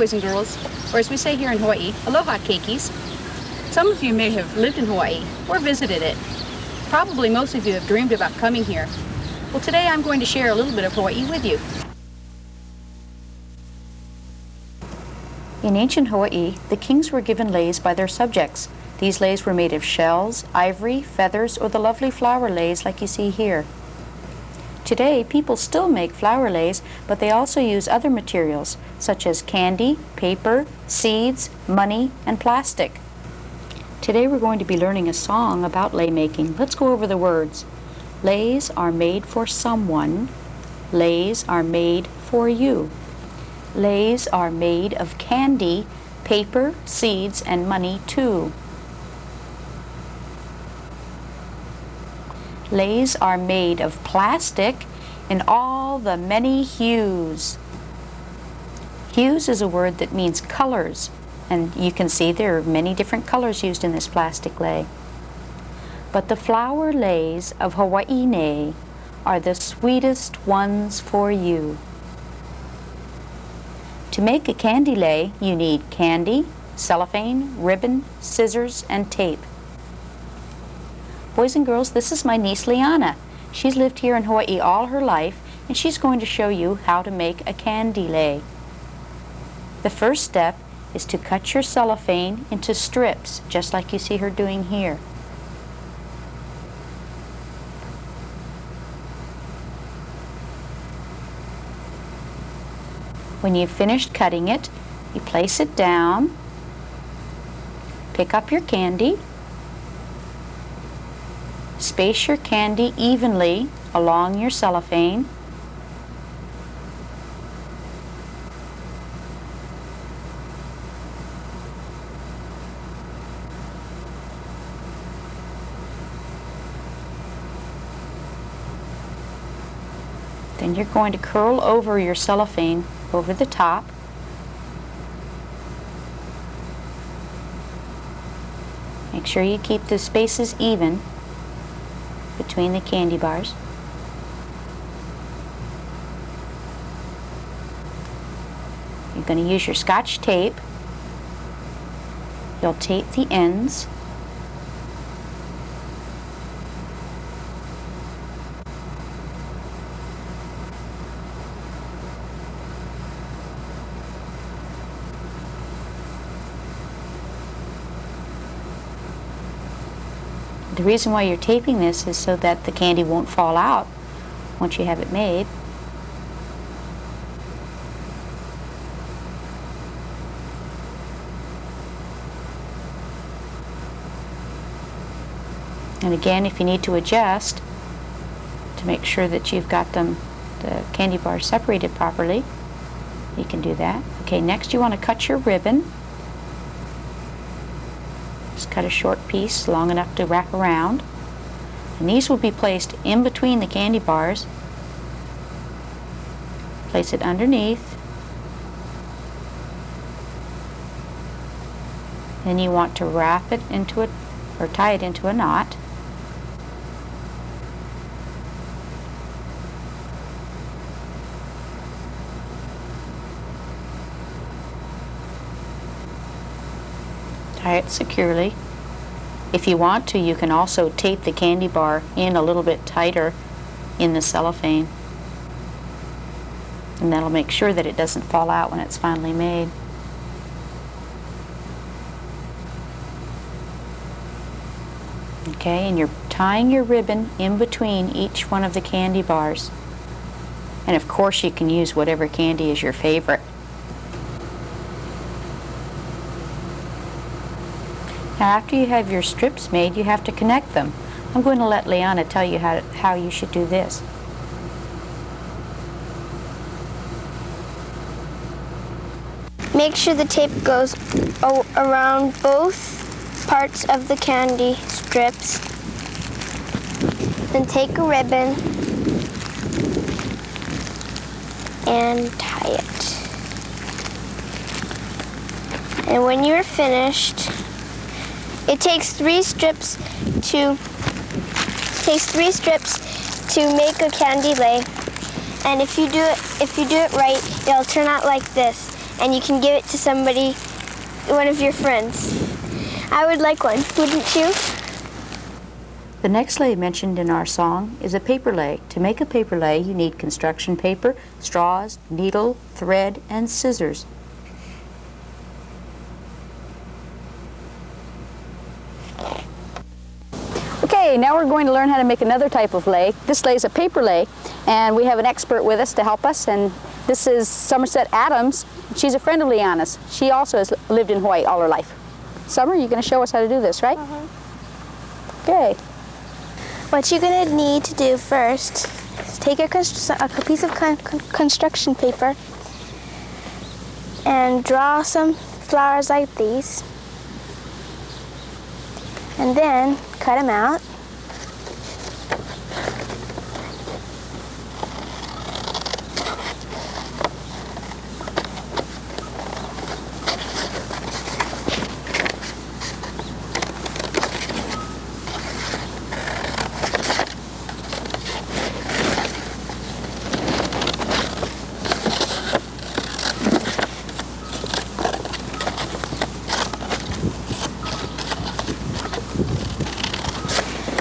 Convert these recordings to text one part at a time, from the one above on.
boys and girls, or as we say here in Hawaii, aloha keikis. Some of you may have lived in Hawaii or visited it. Probably most of you have dreamed about coming here. Well, today I'm going to share a little bit of Hawaii with you. In ancient Hawaii, the kings were given leis by their subjects. These leis were made of shells, ivory, feathers, or the lovely flower leis like you see here. Today, people still make flower leis, but they also use other materials, such as candy, paper, seeds, money, and plastic. Today we're going to be learning a song about lei making. Let's go over the words. Leis are made for someone. Leis are made for you. Leis are made of candy, paper, seeds, and money too. Leis are made of plastic in all the many hues. Hues is a word that means colors, and you can see there are many different colors used in this plastic lei. But the flower leis of Hawaii are the sweetest ones for you. To make a candy lei, you need candy, cellophane, ribbon, scissors, and tape. Boys and girls, this is my niece Liana. She's lived here in Hawaii all her life, and she's going to show you how to make a candy lei. The first step is to cut your cellophane into strips, just like you see her doing here. When you've finished cutting it, you place it down, pick up your candy, space your candy evenly along your cellophane. Then you're going to curl over your cellophane over the top. Make sure you keep the spaces even between the candy bars. You're going to use your Scotch tape. You'll tape the ends. The reason why you're taping this is so that the candy won't fall out once you have it made. And again, if you need to adjust to make sure that you've got the candy bars separated properly, you can do that. Okay, next you want to cut your ribbon. Just cut a short piece long enough to wrap around. And these will be placed in between the candy bars. Place it underneath. Then you want to wrap it into it, or tie it into a knot. Tie it securely. If you want to, you can also tape the candy bar in a little bit tighter in the cellophane. And that'll make sure that it doesn't fall out when it's finally made. Okay, and you're tying your ribbon in between each one of the candy bars. And of course you can use whatever candy is your favorite. Now after you have your strips made, you have to connect them. I'm going to let Liana tell you how you should do this. Make sure the tape goes around both parts of the candy strips. Then take a ribbon and tie it. And when you're finished, it takes three strips to make a candy lei. And if you do it right, it'll turn out like this. and you can give it to somebody, one of your friends. I would like one, wouldn't you? The next lei mentioned in our song is a paper lei. To make a paper lei, you need construction paper, straws, needle, thread, and scissors. Okay, now we're going to learn how to make another type of lei. This lei is a paper lei, and we have an expert with us to help us, and this is Somerset Adams. She's a friend of Liana's. She also has lived in Hawaii all her life. Summer, you're going to show us how to do this, right? Okay. What you're going to need to do first is take a piece of construction paper and draw some flowers like these, and then cut them out.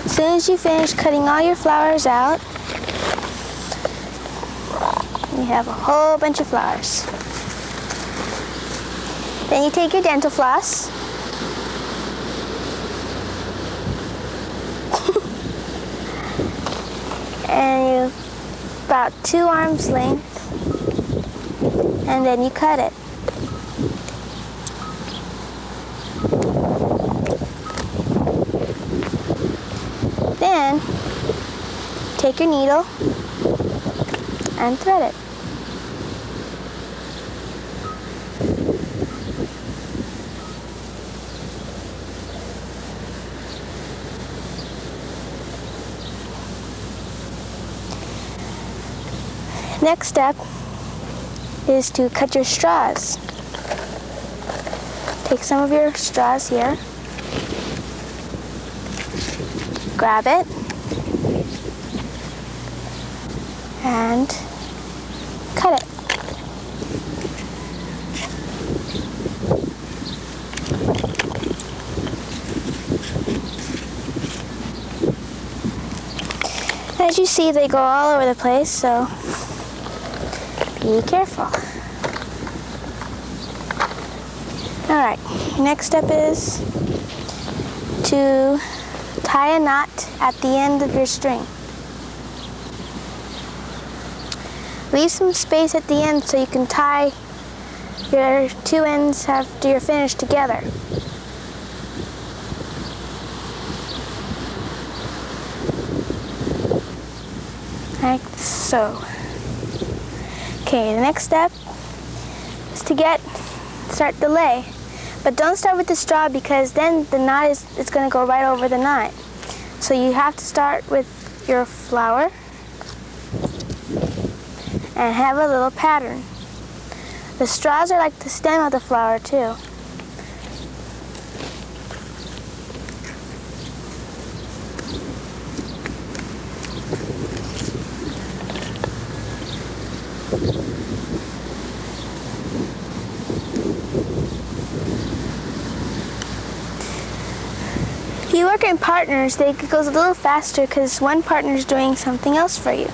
As soon as you finish cutting all your flowers out, you have a whole bunch of flowers. Then you take your dental floss and you about 2 arms length, and then you cut it. Then take your needle and thread it. Next step is to cut your straws. Take some of your straws here. Grab it and cut it. As you see, they go all over the place, so be careful. All right, next step is to tie a knot at the end of your string. Leave some space at the end so you can tie your 2 ends after you're finished together. Like so. Okay, the next step is to start the lei. But don't start with the straw, because then the knot is going to go right over the knot. So you have to start with your flower and have a little pattern. The straws are like the stem of the flower too. If you work in partners, it goes a little faster because one partner is doing something else for you.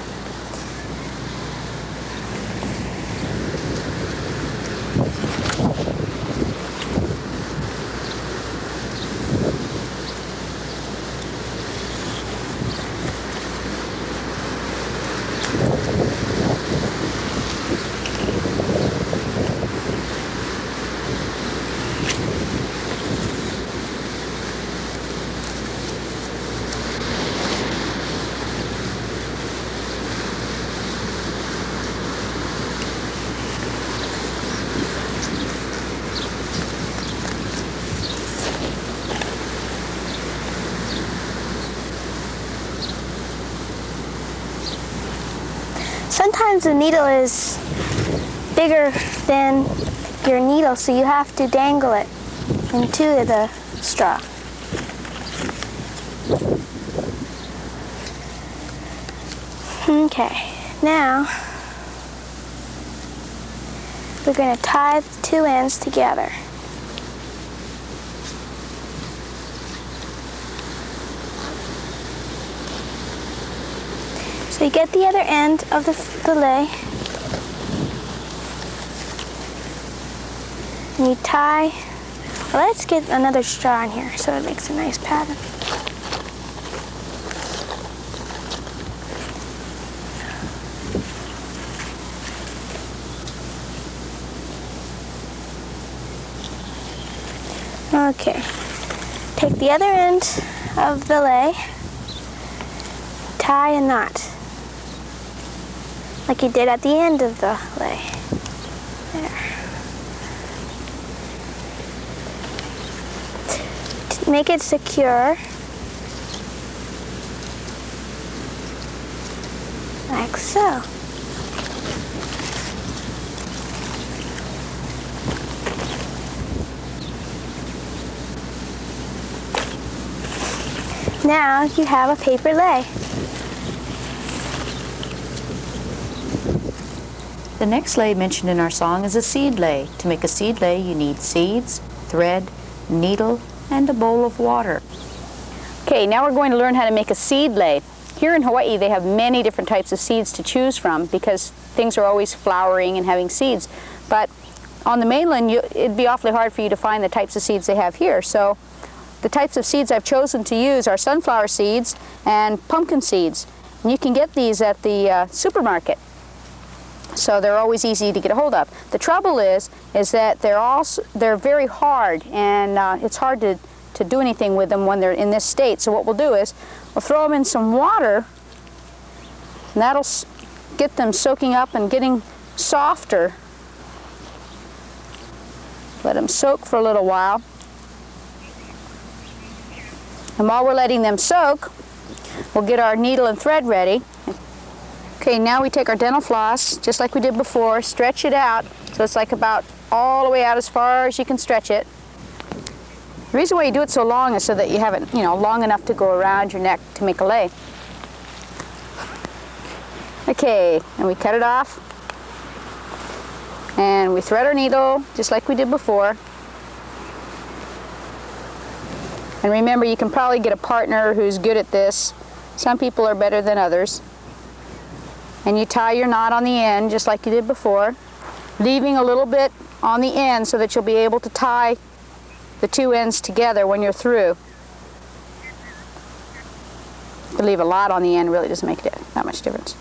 Sometimes the needle is bigger than your needle, so you have to dangle it into the straw. Okay, now we're going to tie the two ends together. So you get the other end of the fillet, and you tie. Well, let's get another straw in here so it makes a nice pattern. Okay, take the other end of the lei, tie a knot, like you did at the end of the lei. There. To make it secure, like so. Now you have a paper lei. The next lei mentioned in our song is a seed lei. To make a seed lei, you need seeds, thread, needle, and a bowl of water. Okay, now we're going to learn how to make a seed lei. Here in Hawaii, they have many different types of seeds to choose from because things are always flowering and having seeds. But on the mainland, it'd be awfully hard for you to find the types of seeds they have here. So the types of seeds I've chosen to use are sunflower seeds and pumpkin seeds. And you can get these at the supermarket. So they're always easy to get a hold of. The trouble is that they're very hard, and it's hard to do anything with them when they're in this state. So what we'll do is we'll throw them in some water, and that'll get them soaking up and getting softer. Let them soak for a little while. And while we're letting them soak, we'll get our needle and thread ready. Okay, now we take our dental floss, just like we did before, stretch it out, so it's like about all the way out as far as you can stretch it. The reason why you do it so long is so that you have it, long enough to go around your neck to make a lei. Okay, and we cut it off, and we thread our needle, just like we did before. And remember, you can probably get a partner who's good at this. Some people are better than others. And you tie your knot on the end, just like you did before, leaving a little bit on the end so that you'll be able to tie the two ends together when you're through. You leave a lot on the end, really doesn't make that much difference.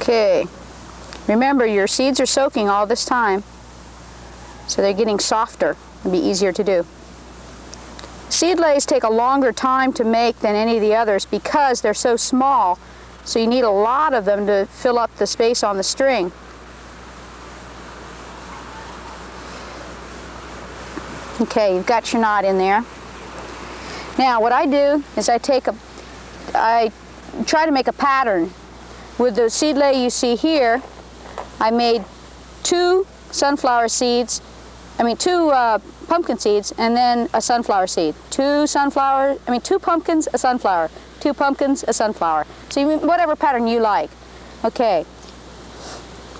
Okay, remember your seeds are soaking all this time, so they're getting softer. It'll be easier to do. Seed leis take a longer time to make than any of the others because they're so small, so you need a lot of them to fill up the space on the string. Okay, you've got your knot in there. Now what I do is I try to make a pattern. With the seed lei you see here, I made two pumpkin seeds, and then a sunflower seed. Two pumpkins, a sunflower. Two pumpkins, a sunflower. So whatever pattern you like. Okay.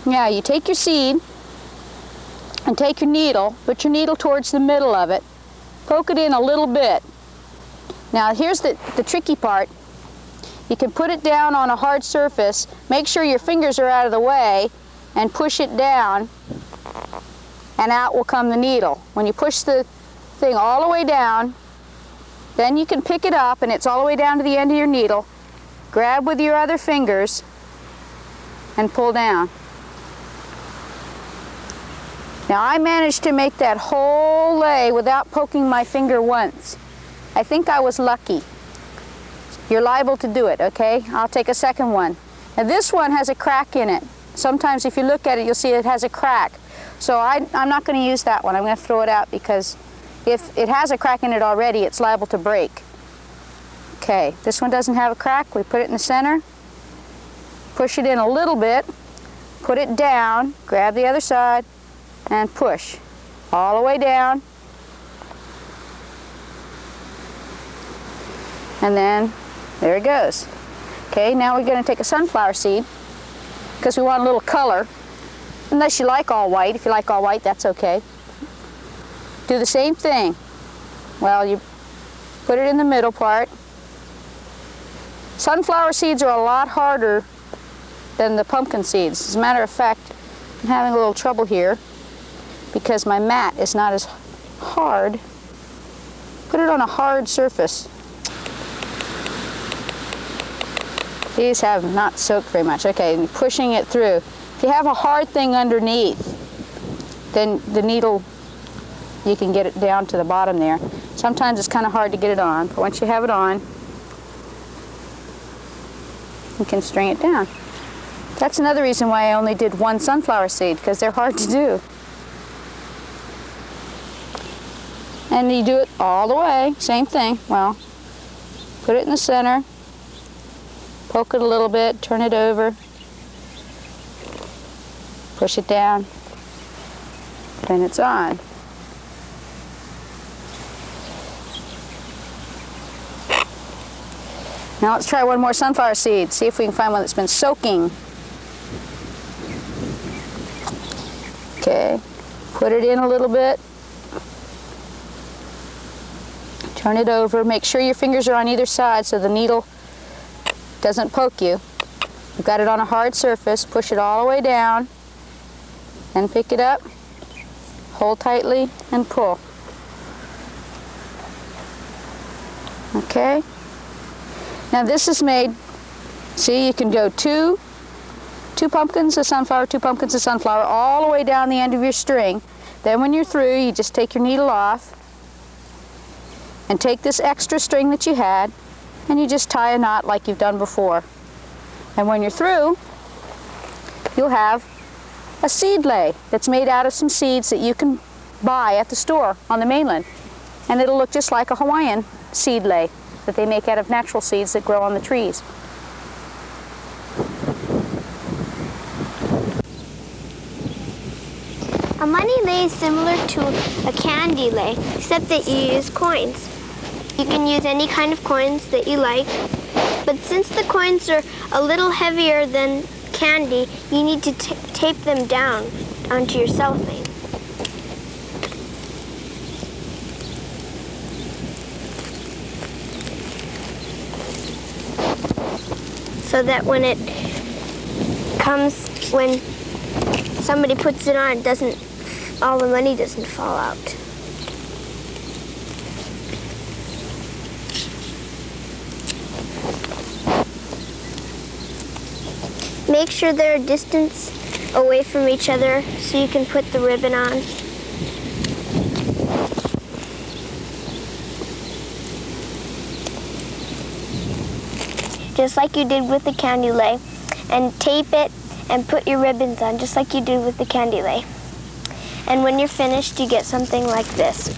Now you take your seed and take your needle, put your needle towards the middle of it, poke it in a little bit. Now here's the tricky part. You can put it down on a hard surface, make sure your fingers are out of the way, and push it down, and out will come the needle. When you push the thing all the way down, then you can pick it up and it's all the way down to the end of your needle. Grab with your other fingers and pull down. Now I managed to make that whole lei without poking my finger once. I think I was lucky. You're liable to do it, okay? I'll take a second one. Now this one has a crack in it. Sometimes if you look at it, you'll see it has a crack. So I'm not going to use that one. I'm going to throw it out because if it has a crack in it already, it's liable to break. Okay, this one doesn't have a crack. We put it in the center, push it in a little bit, put it down, grab the other side, and push all the way down. And then there it goes. Okay, now we're going to take a sunflower seed because we want a little color. unless you like all white. If you like all white, that's okay. Do the same thing. Well, you put it in the middle part. Sunflower seeds are a lot harder than the pumpkin seeds. As a matter of fact, I'm having a little trouble here because my mat is not as hard. Put it on a hard surface. These have not soaked very much. Okay, and you're pushing it through. If you have a hard thing underneath, then the needle, you can get it down to the bottom there. Sometimes it's kind of hard to get it on, but once you have it on, you can string it down. That's another reason why I only did one sunflower seed, because they're hard to do. And you do it all the way, same thing. Well, put it in the center, poke it a little bit, turn it over, push it down, then it's on. Now let's try one more sunflower seed, see if we can find one that's been soaking. Okay, put it in a little bit, turn it over, make sure your fingers are on either side so the needle doesn't poke you. You've got it on a hard surface, push it all the way down, and pick it up, hold tightly, and pull. Okay? Now this is made, see, you can go two pumpkins of sunflower, 2 pumpkins of sunflower, all the way down the end of your string. Then when you're through, you just take your needle off and take this extra string that you had, and you just tie a knot like you've done before. And when you're through, you'll have a seed lei that's made out of some seeds that you can buy at the store on the mainland. And it'll look just like a Hawaiian seed lei that they make out of natural seeds that grow on the trees. A money lei is similar to a candy lei, except that you use coins. You can use any kind of coins that you like, but since the coins are a little heavier than candy, you need to tape them down onto your cellophane. So that when it comes, when somebody puts it on, all the money doesn't fall out. Make sure they're a distance away from each other so you can put the ribbon on. Just like you did with the candy lei, and tape it and put your ribbons on just like you did with the candy lei. And when you're finished, you get something like this.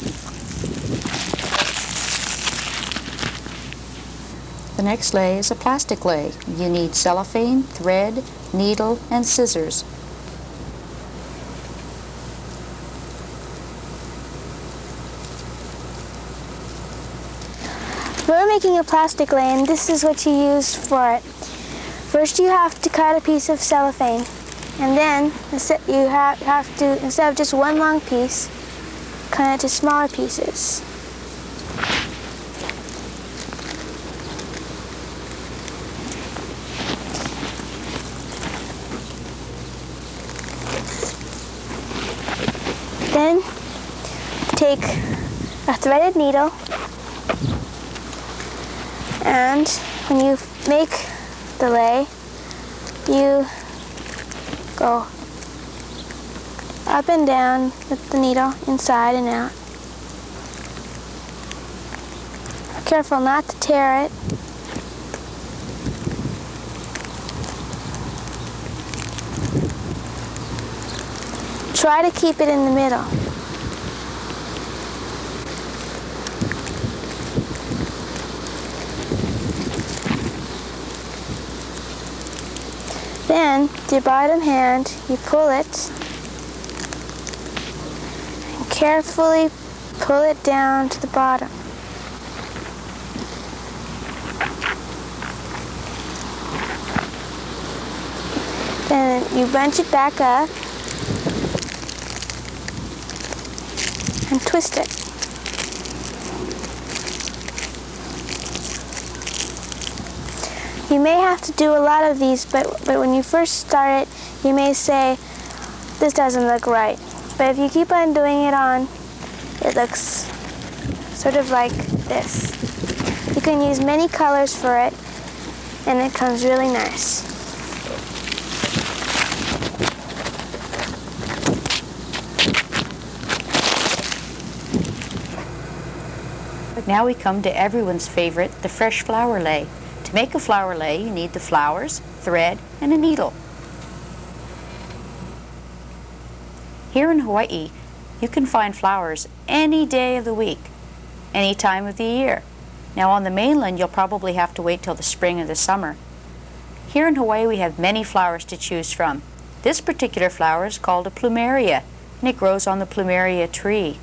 The next lei is a plastic lei. You need cellophane, thread, needle, and scissors. We're making a plastic lei, and this is what you use for it. First you have to cut a piece of cellophane, and then you have to, instead of just one long piece, cut it into smaller pieces. Then take a threaded needle, and when you make the lei, you go up and down with the needle, inside and out. Careful not to tear it. Try to keep it in the middle. Then, with your bottom hand, you pull it, and carefully pull it down to the bottom. Then you bunch it back up, and twist it. You may have to do a lot of these, but when you first start it, you may say, this doesn't look right. But if you keep on doing it on, it looks sort of like this. You can use many colors for it, and it comes really nice. Now we come to everyone's favorite, the fresh flower lei. To make a flower lei, you need the flowers, thread, and a needle. Here in Hawaii, you can find flowers any day of the week, any time of the year. Now on the mainland, you'll probably have to wait till the spring or the summer. Here in Hawaii, we have many flowers to choose from. This particular flower is called a plumeria, and it grows on the plumeria tree.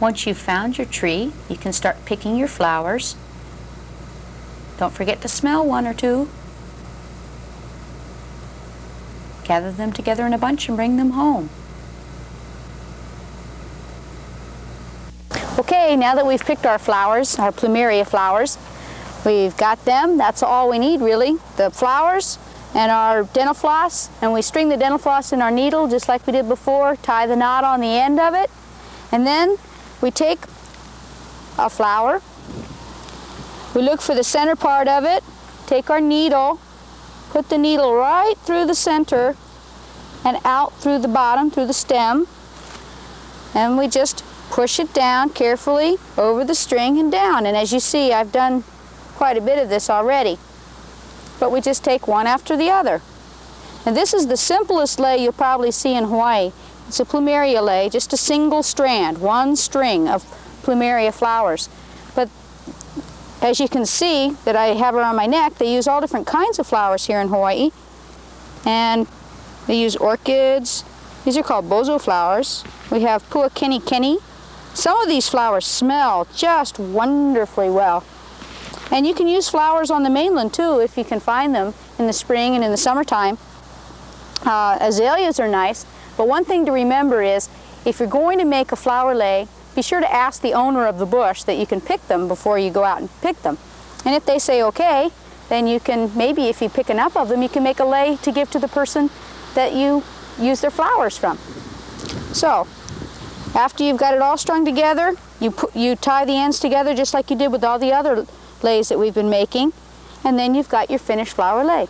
Once you've found your tree, you can start picking your flowers. Don't forget to smell one or two. Gather them together in a bunch and bring them home. Okay, now that we've picked our flowers, our plumeria flowers, we've got them. That's all we need really. The flowers and our dental floss, and we string the dental floss in our needle just like we did before, tie the knot on the end of it, and then we take a flower, we look for the center part of it, take our needle, put the needle right through the center and out through the bottom, through the stem, and we just push it down carefully over the string and down. And as you see, I've done quite a bit of this already. But we just take one after the other. And this is the simplest lei you'll probably see in Hawaii. It's a plumeria lei, just a single strand, one string of plumeria flowers. But as you can see that I have around my neck, they use all different kinds of flowers here in Hawaii. And they use orchids. These are called bozo flowers. We have puakenikeni. Some of these flowers smell just wonderfully well. And you can use flowers on the mainland too if you can find them in the spring and in the summertime. Azaleas are nice. But one thing to remember is, if you're going to make a flower lei, be sure to ask the owner of the bush that you can pick them before you go out and pick them. And if they say okay, then you can, maybe if you pick enough of them, you can make a lei to give to the person that you use their flowers from. So, after you've got it all strung together, you tie the ends together just like you did with all the other leis that we've been making, and then you've got your finished flower lei.